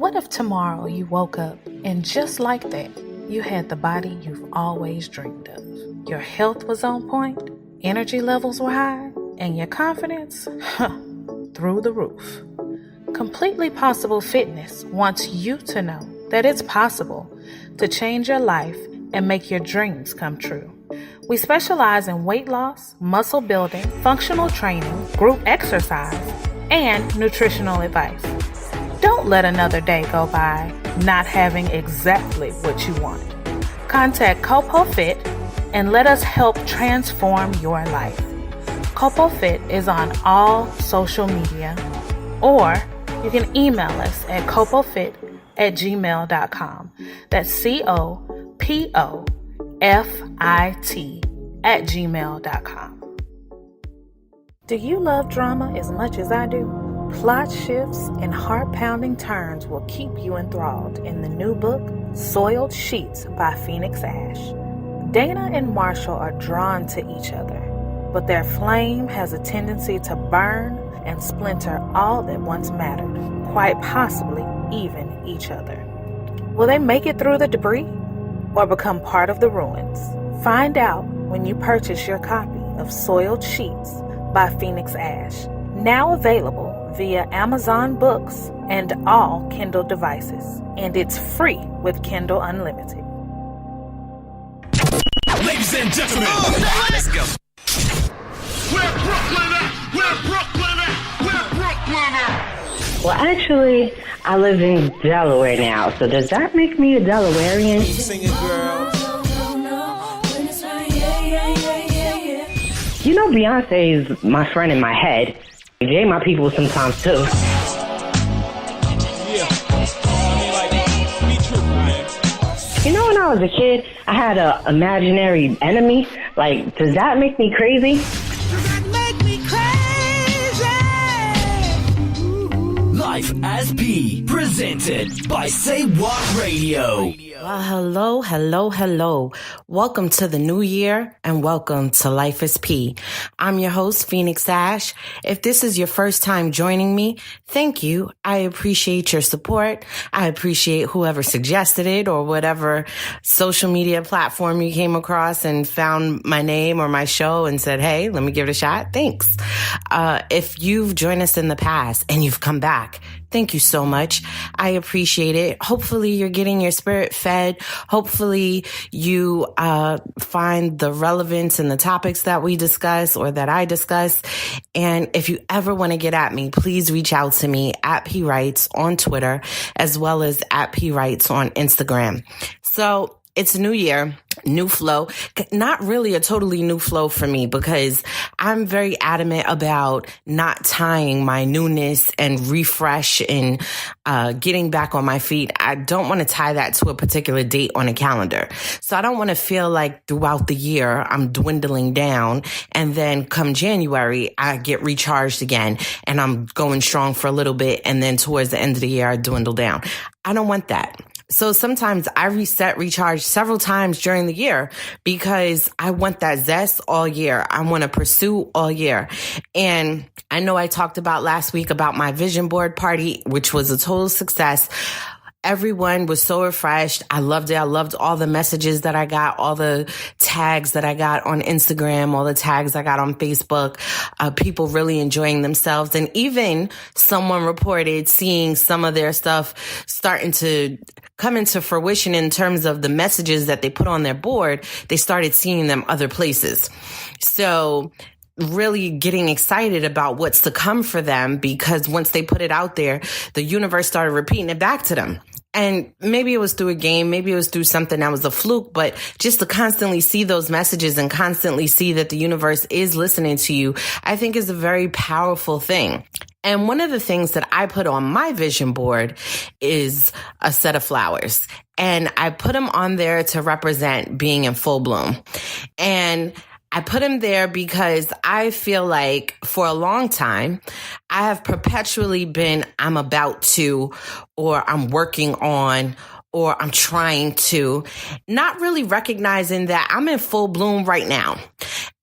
What if tomorrow you woke up and just like that, you had the body you've always dreamed of? Your health was on point, energy levels were high, and your confidence, through the roof. Completely Possible Fitness wants you to know that it's possible to change your life and make your dreams come true. We specialize in weight loss, muscle building, functional training, group exercise, and nutritional advice. Don't let another day go by not having exactly what you want. Contact Copo Fit and let us help transform your life. Copo Fit is on all social media, or you can email us at copofit@gmail.com. That's COPOFIT@gmail.com. Do you love drama as much as I do? Plot shifts and heart-pounding turns will keep you enthralled in the new book, Soiled Sheets by Phoenix Ash. Dana and Marshall are drawn to each other, but their flame has a tendency to burn and splinter all that once mattered, quite possibly even each other. Will they make it through the debris or become part of the ruins? Find out when you purchase your copy of Soiled Sheets by Phoenix Ash, now available via Amazon Books and all Kindle devices, and it's free with Kindle Unlimited. Ladies and gentlemen, let's go. Where Brooklyn at? Where Brooklyn at? Where Brooklyn at? Well, actually, I live in Delaware now, so does that make me a Delawarean? Sing it, girl. You know, Beyonce is my friend in my head. Jay my people sometimes, too. Yeah. I mean, like, be true, man. You know, when I was a kid, I had an imaginary enemy. Like, does that make me crazy? Life as P, presented by Say What Radio. Well, hello. Welcome to the new year and welcome to Life is P. I'm your host, Phoenix Ash. If this is your first time joining me, thank you. I appreciate your support. I appreciate whoever suggested it or whatever social media platform you came across and found my name or my show and said, hey, let me give it a shot. Thanks. If you've joined us in the past and you've come back, thank you so much. I appreciate it. Hopefully you're getting your spirit fed. Hopefully you find the relevance in the topics that we discuss or that I discuss. And if you ever want to get at me, please reach out to me at P Writes on Twitter, as well as at P Writes on Instagram. So it's a new year, new flow. Not really a totally new flow for me because I'm very adamant about not tying my newness and refresh and getting back on my feet. I don't want to tie that to a particular date on a calendar. So I don't want to feel like throughout the year I'm dwindling down and then come January I get recharged again and I'm going strong for a little bit and then towards the end of the year I dwindle down. I don't want that. So sometimes I recharge several times during the year because I want that zest all year. I want to pursue all year. And I know I talked about last week about my vision board party, which was a total success. Everyone was so refreshed. I loved it. I loved all the messages that I got, all the tags that I got on Instagram, all the tags I got on Facebook, people really enjoying themselves. And even someone reported seeing some of their stuff starting to come into fruition in terms of the messages that they put on their board. They started seeing them other places. So really getting excited about what's to come for them because once they put it out there, the universe started repeating it back to them. And maybe it was through a game, maybe it was through something that was a fluke, but just to constantly see those messages and constantly see that the universe is listening to you, I think is a very powerful thing. And one of the things that I put on my vision board is a set of flowers. And I put them on there to represent being in full bloom. And I put him there because I feel like for a long time, I have perpetually been, I'm about to, or I'm working on, or I'm trying to, not really recognizing that I'm in full bloom right now.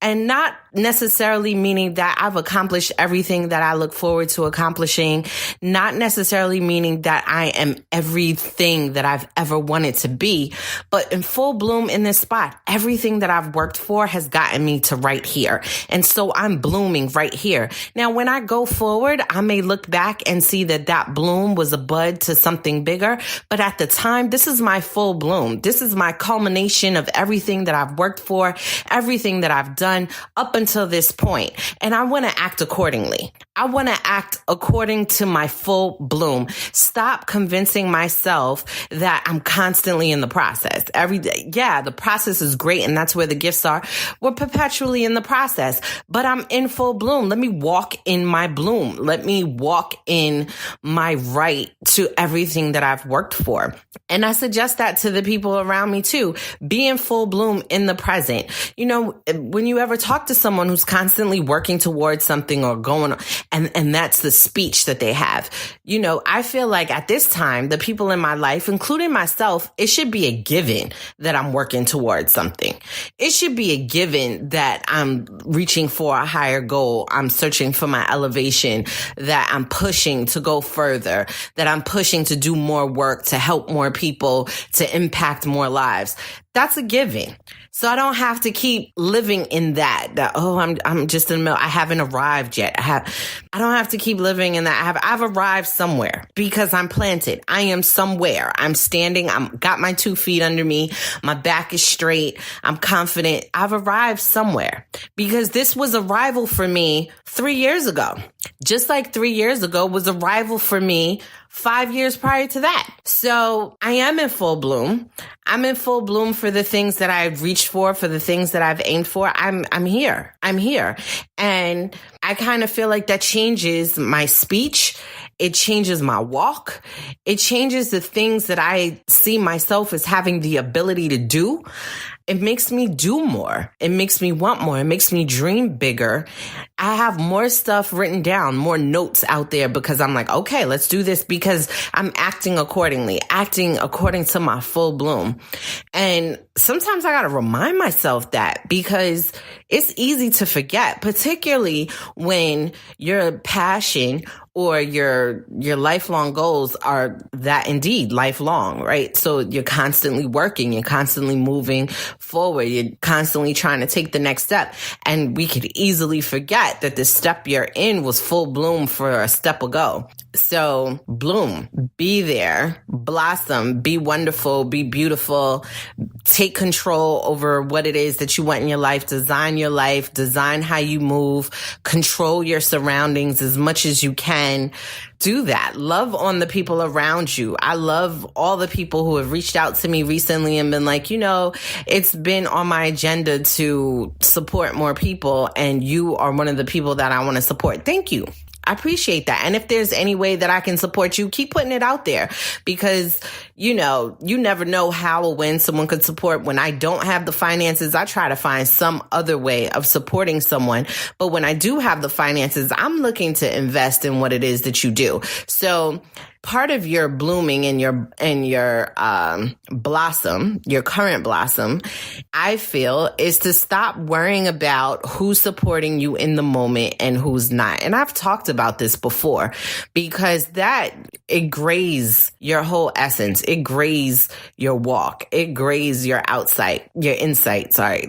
And not necessarily meaning that I've accomplished everything that I look forward to accomplishing, not necessarily meaning that I am everything that I've ever wanted to be, but in full bloom in this spot. Everything that I've worked for has gotten me to right here. And so I'm blooming right here. Now, when I go forward, I may look back and see that that bloom was a bud to something bigger. But at the time, this is my full bloom. This is my culmination of everything that I've worked for, everything that I've done up until this point. And I want to act accordingly. I want to act according to my full bloom. Stop convincing myself that I'm constantly in the process. Every day, yeah, the process is great, and that's where the gifts are. We're perpetually in the process, but I'm in full bloom. Let me walk in my bloom. Let me walk in my right to everything that I've worked for. And I suggest that to the people around me too. Be in full bloom in the present. You know, when you ever talk to someone who's constantly working towards something or going, and that's the speech that they have. You know, I feel like at this time, the people in my life, including myself, it should be a given that I'm working towards something. It should be a given that I'm reaching for a higher goal. I'm searching for my elevation, that I'm pushing to go further, that I'm pushing to do more work, to help more people, to impact more lives. That's a given. So I don't have to keep living in that, oh, I'm just in the middle. I haven't arrived yet. I don't have to keep living in that. I've arrived somewhere because I'm planted. I am somewhere. I'm standing. I've got my 2 feet under me. My back is straight. I'm confident. I've arrived somewhere because this was arrival for me 3 years ago. Just like 3 years ago was arrival for me 5 years prior to that. So I am in full bloom. I'm in full bloom for the things that I've reached for the things that I've aimed for. I'm here. And I kind of feel like that changes my speech. It changes my walk. It changes the things that I see myself as having the ability to do. It makes me do more. It makes me want more. It makes me dream bigger. I have more stuff written down, more notes out there because I'm like, okay, let's do this because I'm acting accordingly, acting according to my full bloom. And sometimes I got to remind myself that because it's easy to forget, particularly when your passion or your lifelong goals are that indeed lifelong, right? So you're constantly working, you're constantly moving forward, you're constantly trying to take the next step. And we could easily forget that the step you're in was full bloom for a step ago. So bloom, be there, blossom, be wonderful, be beautiful, take control over what it is that you want in your life, design how you move, control your surroundings as much as you can. Do that. Love on the people around you. I love all the people who have reached out to me recently and been like, you know, it's been on my agenda to support more people, and you are one of the people that I want to support. Thank you. I appreciate that. And if there's any way that I can support you, keep putting it out there because, you know, you never know how or when someone could support. When I don't have the finances, I try to find some other way of supporting someone. But when I do have the finances, I'm looking to invest in what it is that you do. So part of your blooming and your blossom, your current blossom, I feel, is to stop worrying about who's supporting you in the moment and who's not. And I've talked about this before because it grays your whole essence. It grays your walk. It grays your insight.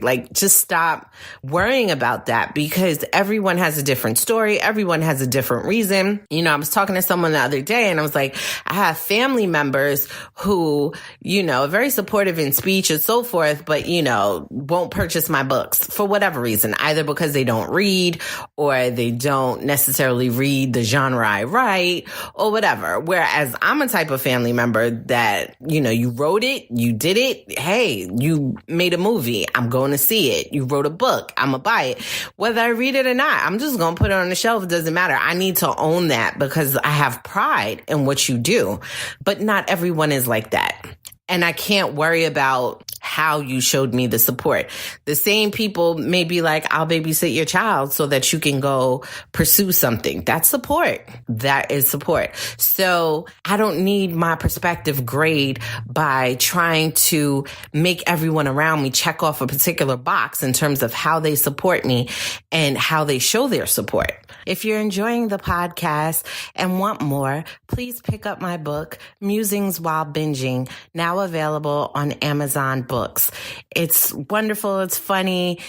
Like, just stop worrying about that because everyone has a different story. Everyone has a different reason. You know, I was talking to someone the other day and I was like, I have family members who, you know, are very supportive in speech and so forth, but, you know, won't purchase my books for whatever reason, either because they don't read or they don't necessarily read the genre I write or whatever. Whereas I'm a type of family member that, you know, you wrote it, you did it. Hey, you made a movie. I'm going to see it. You wrote a book. I'm going to buy it. Whether I read it or not, I'm just going to put it on the shelf. It doesn't matter. I need to own that because I have pride in what you do. But not everyone is like that. And I can't worry about how you showed me the support. The same people may be like, I'll babysit your child so that you can go pursue something. That's support. That is support. So I don't need my perspective grade by trying to make everyone around me check off a particular box in terms of how they support me and how they show their support. If you're enjoying the podcast and want more, please pick up my book, Musings While Binging, now available on Amazon Books. It's wonderful. It's funny.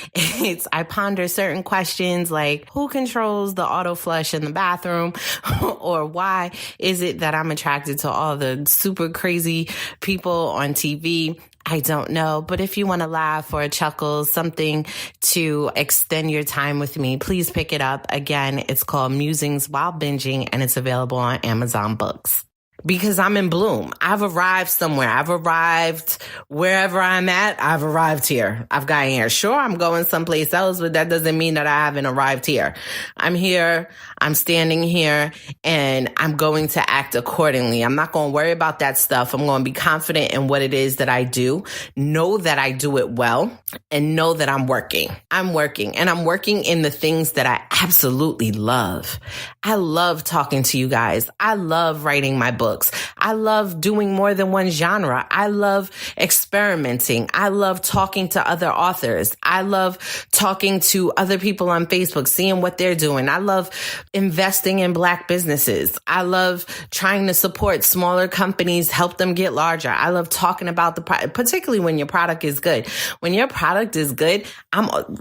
I ponder certain questions like who controls the auto flush in the bathroom, or why is it that I'm attracted to all the super crazy people on TV? I don't know, but if you want to laugh or chuckle, something to extend your time with me, please pick it up. Again, it's called Musings While Binging, and it's available on Amazon Books. Because I'm in bloom. I've arrived somewhere. I've arrived wherever I'm at. I've arrived here. I've gotten here. Sure, I'm going someplace else, but that doesn't mean that I haven't arrived here. I'm here. I'm standing here, and I'm going to act accordingly. I'm not going to worry about that stuff. I'm going to be confident in what it is that I do. Know that I do it well, and know that I'm working. I'm working, and I'm working in the things that I absolutely love. I love talking to you guys. I love writing my books. I love doing more than one genre. I love experimenting. I love talking to other authors. I love talking to other people on Facebook, seeing what they're doing. I love investing in Black businesses. I love trying to support smaller companies, help them get larger. I love talking about the product, particularly when your product is good. When your product is good,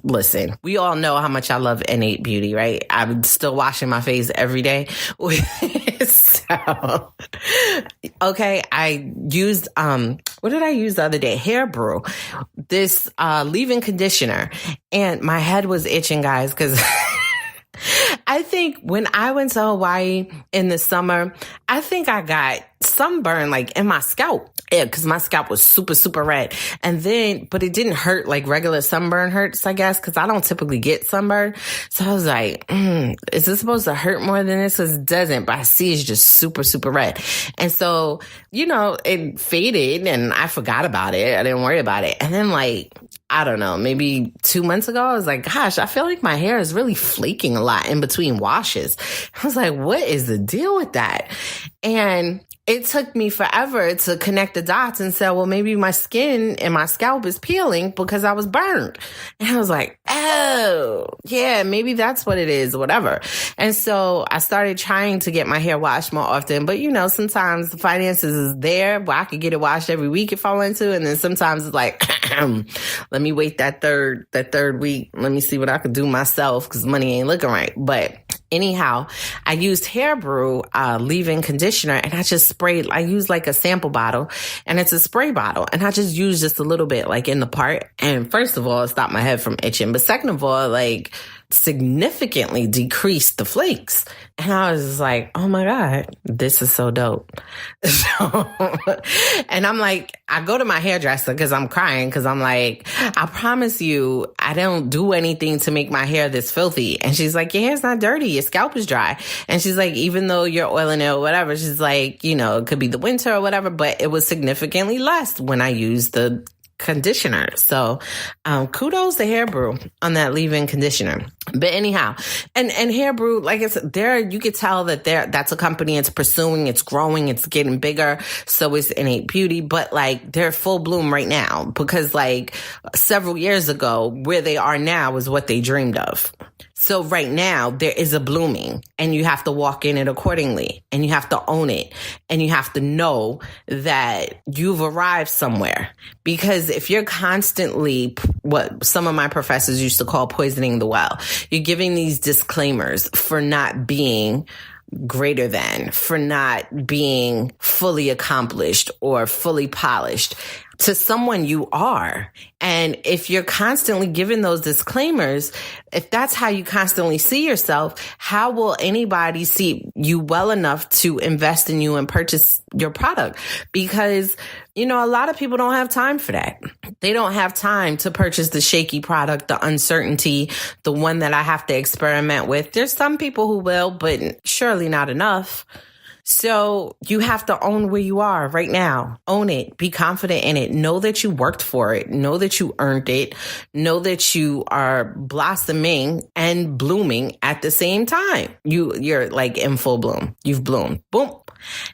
listen, we all know how much I love Innate Beauty, right? I'm still washing my face every day. So, okay, I used, what did I use the other day? Hair Brew, this leave-in conditioner, and my head was itching, guys, because I think when I went to Hawaii in the summer, I think I got sunburn like in my scalp. Yeah, because my scalp was super, super red. And then, but it didn't hurt like regular sunburn hurts, I guess, because I don't typically get sunburn. So I was like, is this supposed to hurt more than this? It doesn't, but I see it's just super, super red. And so, it faded and I forgot about it. I didn't worry about it. And then I don't know, maybe 2 months ago, I was like, gosh, I feel like my hair is really flaking a lot in between washes. I was like, what is the deal with that? And it took me forever to connect the dots and say, well, maybe my skin and my scalp is peeling because I was burned. And I was like, oh, yeah, maybe that's what it is, whatever. And so I started trying to get my hair washed more often. But, sometimes the finances is there, but I could get it washed every week if I wanted to. And then sometimes it's like, let me wait that third week. Let me see what I could do myself because money ain't looking right. But anyhow, I used Hair Brew leave-in conditioner, and I just sprayed. I used like a sample bottle, and it's a spray bottle, and I just used just a little bit like in the part. And first of all, it stopped my head from itching, but second of all, significantly decreased the flakes. And I was just like, oh my God, this is so dope. And I'm like, I go to my hairdresser because I'm crying because I'm like, I promise you, I don't do anything to make my hair this filthy. And she's like, your hair's not dirty. Your scalp is dry. And she's like, even though you're oiling it or whatever, she's like, it could be the winter or whatever, but it was significantly less when I used the conditioner. So kudos to Hair Brew on that leave-in conditioner. But anyhow, and Hair Brew, like I said, you could tell that that's a company it's pursuing, it's growing, it's getting bigger. So is Innate Beauty, but they're full bloom right now because several years ago, where they are now is what they dreamed of. So right now there is a blooming, and you have to walk in it accordingly, and you have to own it, and you have to know that you've arrived somewhere. Because if you're constantly, what some of my professors used to call poisoning the well, you're giving these disclaimers for not being greater than, for not being fully accomplished or fully polished. To someone you are. And if you're constantly giving those disclaimers, if that's how you constantly see yourself, how will anybody see you well enough to invest in you and purchase your product? Because, a lot of people don't have time for that. They don't have time to purchase the shaky product, the uncertainty, the one that I have to experiment with. There's some people who will, but surely not enough. So you have to own where you are right now. Own it. Be confident in it. Know that you worked for it. Know that you earned it. Know that you are blossoming and blooming at the same time. You're like in full bloom. You've bloomed. Boom.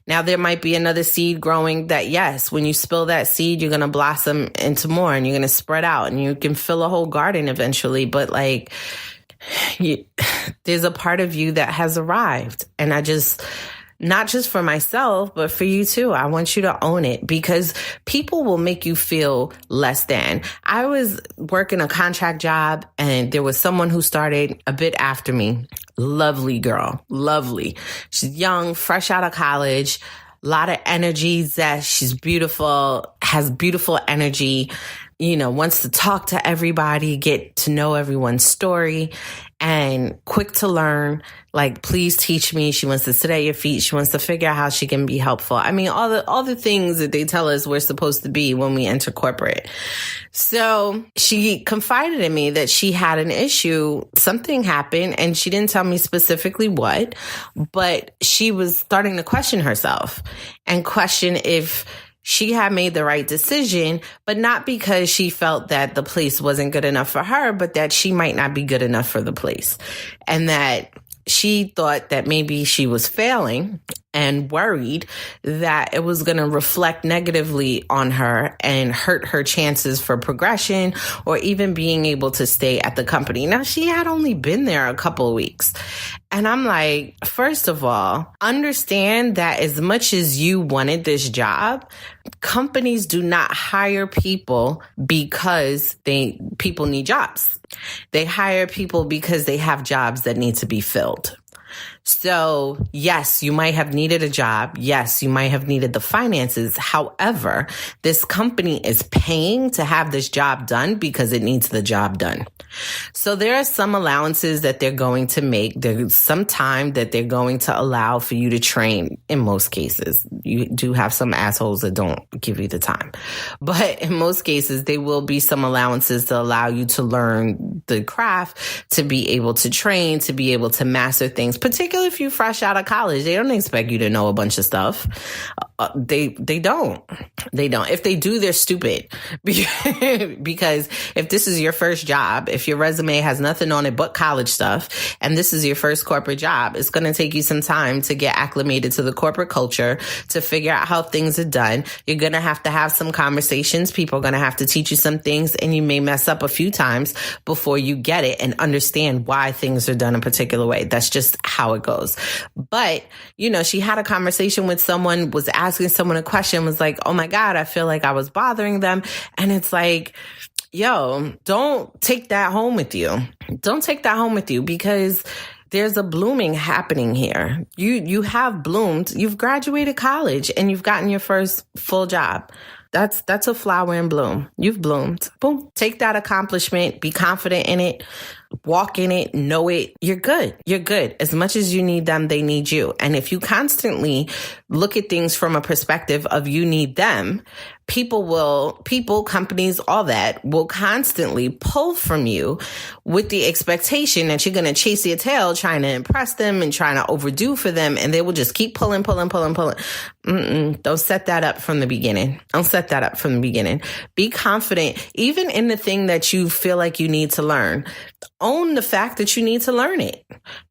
Now there might be another seed growing that, yes, when you spill that seed, you're going to blossom into more and you're going to spread out and you can fill a whole garden eventually. But like, there's a part of you that has arrived. And not just for myself, but for you too. I want you to own it because people will make you feel less than. I was working a contract job and there was someone who started a bit after me. Lovely girl. Lovely. She's young, fresh out of college, a lot of energy, zest. She's beautiful, has beautiful energy, wants to talk to everybody, get to know everyone's story, and quick to learn. Like, please teach me. She wants to sit at your feet. She wants to figure out how she can be helpful. I mean, all the things that they tell us we're supposed to be when we enter corporate. So she confided in me that she had an issue. Something happened, and she didn't tell me specifically what, but she was starting to question herself and question if she had made the right decision, but not because she felt that the place wasn't good enough for her, but that she might not be good enough for the place. And that she thought that maybe she was failing and worried that it was going to reflect negatively on her and hurt her chances for progression or even being able to stay at the company. Now, she had only been there a couple of weeks. And I'm like, first of all, understand that as much as you wanted this job, companies do not hire people because people need jobs. They hire people because they have jobs that need to be filled. So yes, you might have needed a job. Yes, you might have needed the finances. However, this company is paying to have this job done because it needs the job done. So there are some allowances that they're going to make. There's some time that they're going to allow for you to train in most cases. You do have some assholes that don't give you the time. But in most cases, there will be some allowances to allow you to learn the craft, to be able to train, to be able to master things, particularly if you're fresh out of college. They don't expect you to know a bunch of stuff. They don't. If they do, they're stupid. Because if this is your first job, if your resume has nothing on it but college stuff, and this is your first corporate job, it's going to take you some time to get acclimated to the corporate culture, to figure out how things are done. You're going to have some conversations. People are going to have to teach you some things, and you may mess up a few times before you get it and understand why things are done a particular way. That's just how it goes. But, she had a conversation with someone, was asking someone a question, was like, oh my God, I feel like I was bothering them. And it's like, yo, don't take that home with you. Don't take that home with you because there's a blooming happening here. You have bloomed. You've graduated college and you've gotten your first full job. That's a flower in bloom. You've bloomed. Boom. Take that accomplishment. Be confident in it. Walk in it. Know it. You're good. You're good. As much as you need them, they need you. And if you constantly look at things from a perspective of you need them, people, companies, all that will constantly pull from you with the expectation that you're going to chase your tail, trying to impress them and trying to overdo for them. And they will just keep pulling. Don't set that up from the beginning. Be confident, even in the thing that you feel like you need to learn. Own the fact that you need to learn it.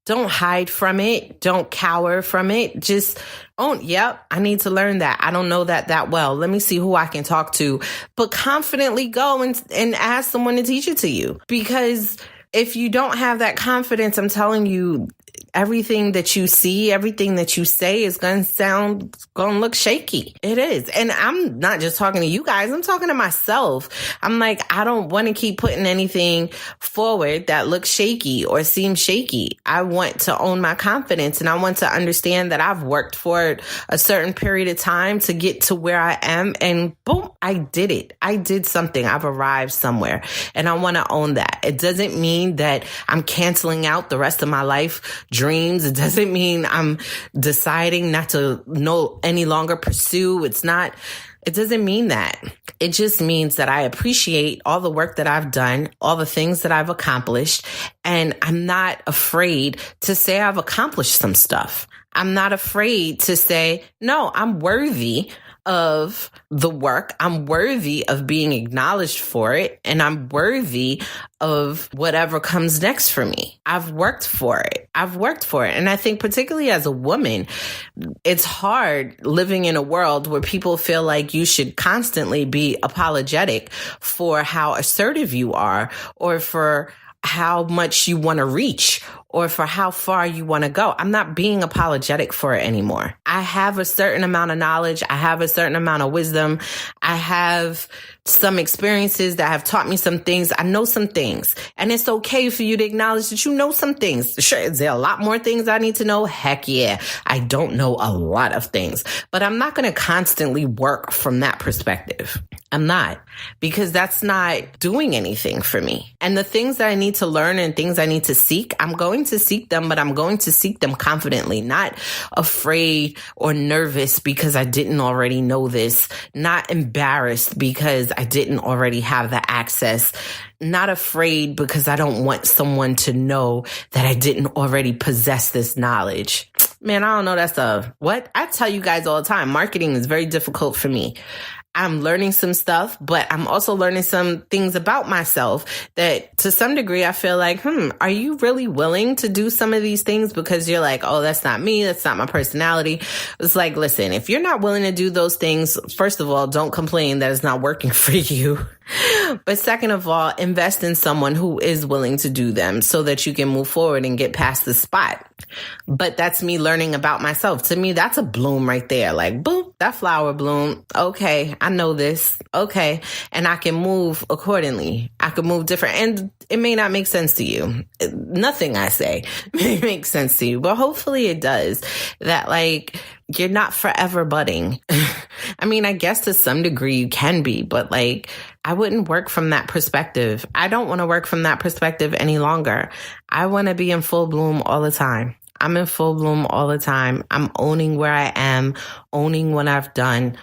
Don't hide from it. Don't cower from it. Just own, yep, I need to learn that. I don't know that well. Let me see who I can talk to. But confidently go and ask someone to teach it to you. Because if you don't have that confidence, I'm telling you, everything that you see, everything that you say is going to look shaky. It is. And I'm not just talking to you guys. I'm talking to myself. I'm like, I don't want to keep putting anything forward that looks shaky or seems shaky. I want to own my confidence, and I want to understand that I've worked for a certain period of time to get to where I am, and boom, I did it. I did something. I've arrived somewhere, and I want to own that. It doesn't mean that I'm canceling out the rest of my life dreams. It doesn't mean I'm deciding not to any longer pursue. It doesn't mean that. It just means that I appreciate all the work that I've done, all the things that I've accomplished, and I'm not afraid to say I've accomplished some stuff. I'm not afraid to say, no, I'm worthy of the work. I'm worthy of being acknowledged for it. And I'm worthy of whatever comes next for me. I've worked for it. And I think particularly as a woman, it's hard living in a world where people feel like you should constantly be apologetic for how assertive you are, or for how much you want to reach, or for how far you want to go. I'm not being apologetic for it anymore. I have a certain amount of knowledge. I have a certain amount of wisdom. I have some experiences that have taught me some things. I know some things, and it's okay for you to acknowledge that you know some things. Sure, is there a lot more things I need to know? Heck yeah. I don't know a lot of things, but I'm not going to constantly work from that perspective. I'm not, because that's not doing anything for me. And the things that I need to learn and things I need to seek, I'm going to seek them, but I'm going to seek them confidently, not afraid or nervous because I didn't already know this, not embarrassed because I didn't already have the access, not afraid because I don't want someone to know that I didn't already possess this knowledge. Man, I don't know. That's what I tell you guys all the time. Marketing is very difficult for me. I'm learning some stuff, but I'm also learning some things about myself that to some degree I feel like, are you really willing to do some of these things? Because you're like, oh, that's not me. That's not my personality. It's like, listen, if you're not willing to do those things, first of all, don't complain that it's not working for you. But second of all, invest in someone who is willing to do them so that you can move forward and get past the spot. But that's me learning about myself. To me, that's a bloom right there. Like, boom, that flower bloom. Okay, I know this. Okay. And I can move accordingly. I can move different. And it may not make sense to you. Nothing I say may make sense to you, but hopefully it does. That like, you're not forever budding. I mean, I guess to some degree you can be, but like, I wouldn't work from that perspective. I don't want to work from that perspective any longer. I want to be in full bloom all the time. I'm in full bloom all the time. I'm owning where I am, owning what I've done,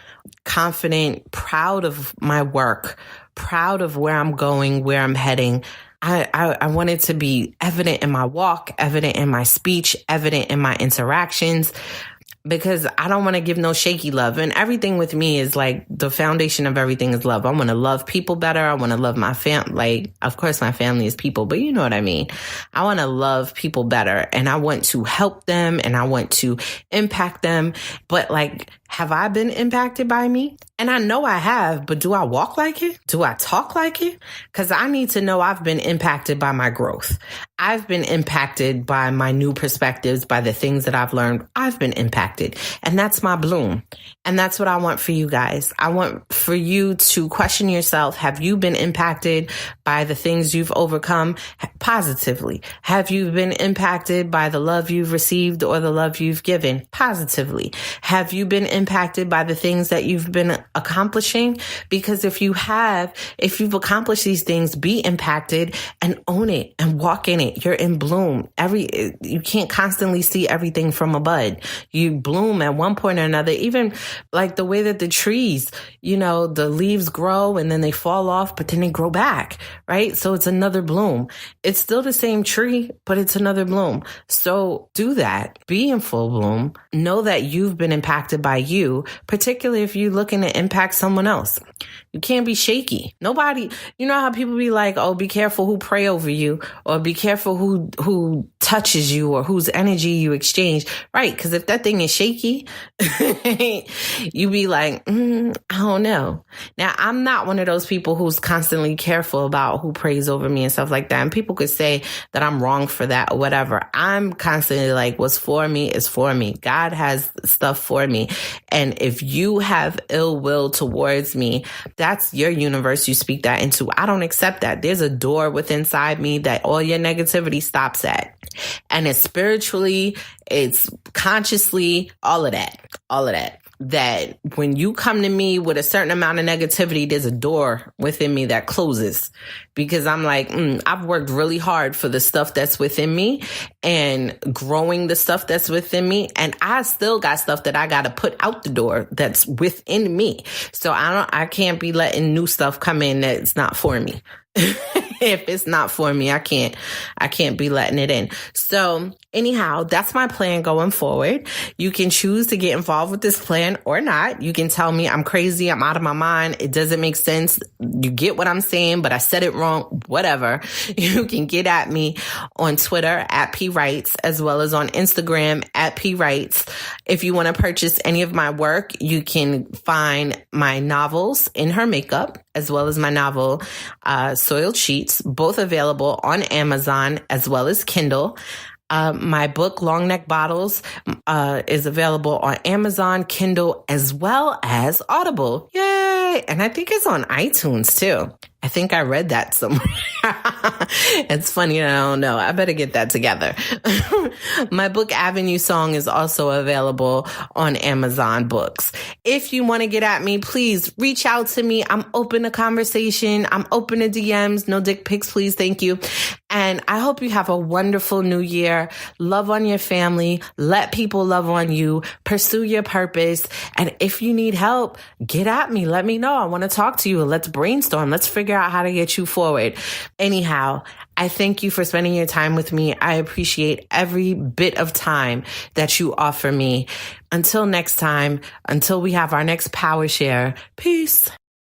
confident, proud of my work, proud of where I'm going, where I'm heading. I want it to be evident in my walk, evident in my speech, evident in my interactions, because I don't want to give no shaky love. And everything with me is like the foundation of everything is love. I want to love people better. I want to love my family. Like, of course, my family is people, but you know what I mean? I want to love people better, and I want to help them, and I want to impact them. But like, have I been impacted by me? And I know I have, but do I walk like it? Do I talk like it? Because I need to know I've been impacted by my growth. I've been impacted by my new perspectives, by the things that I've learned. I've been impacted. And that's my bloom. And that's what I want for you guys. I want for you to question yourself. Have you been impacted by the things you've overcome positively? Have you been impacted by the love you've received or the love you've given positively? Have you been impacted by the things that you've been accomplishing? Because if you've accomplished these things, be impacted and own it and walk in it. You're in bloom. You can't constantly see everything from a bud. You bloom at one point or another, even like the way that the trees, the leaves grow and then they fall off, but then they grow back, right? So it's another bloom. It's still the same tree, but it's another bloom. So do that. Be in full bloom. Know that you've been impacted by you, particularly if you're looking to impact someone else. You can't be shaky. Nobody, you know how people be like, oh, be careful who pray over you, or be careful who touches you, or whose energy you exchange. Right. Because if that thing is shaky, you be like, I don't know. Now, I'm not one of those people who's constantly careful about who prays over me and stuff like that. And people could say that I'm wrong for that or whatever. I'm constantly like, what's for me is for me. God has stuff for me. And if you have ill will towards me, that's your universe. You speak that into. I don't accept that. There's a door within inside me that all your negativity stops at. And it's spiritually, it's consciously, all of that. That when you come to me with a certain amount of negativity, there's a door within me that closes, because I'm like, I've worked really hard for the stuff that's within me and growing the stuff that's within me. And I still got stuff that I got to put out the door that's within me. So I can't be letting new stuff come in that's not for me. If it's not for me, I can't be letting it in. So Anyhow, that's my plan going forward. You can choose to get involved with this plan or not. You can tell me I'm crazy, I'm out of my mind, it doesn't make sense. You get what I'm saying, but I said it wrong, whatever. You can get at me on Twitter at PWrites, as well as on Instagram at PWrites. If you want to purchase any of my work, you can find my novels In Her Makeup, as well as my novel Soiled Sheets, both available on Amazon as well as Kindle. My book, Long Neck Bottles, is available on Amazon, Kindle, as well as Audible. Yay! And I think it's on iTunes, too. I think I read that somewhere. It's funny, I don't know. I better get that together. My book, Avenue Song, is also available on Amazon Books. If you want to get at me, please reach out to me. I'm open to conversation. I'm open to DMs. No dick pics, please. Thank you. And I hope you have a wonderful new year. Love on your family. Let people love on you. Pursue your purpose. And if you need help, get at me. Let me know. I want to talk to you. Let's brainstorm. Let's figure out how to get you forward. Anyhow, I thank you for spending your time with me. I appreciate every bit of time that you offer me. Until next time, until we have our next power share, peace.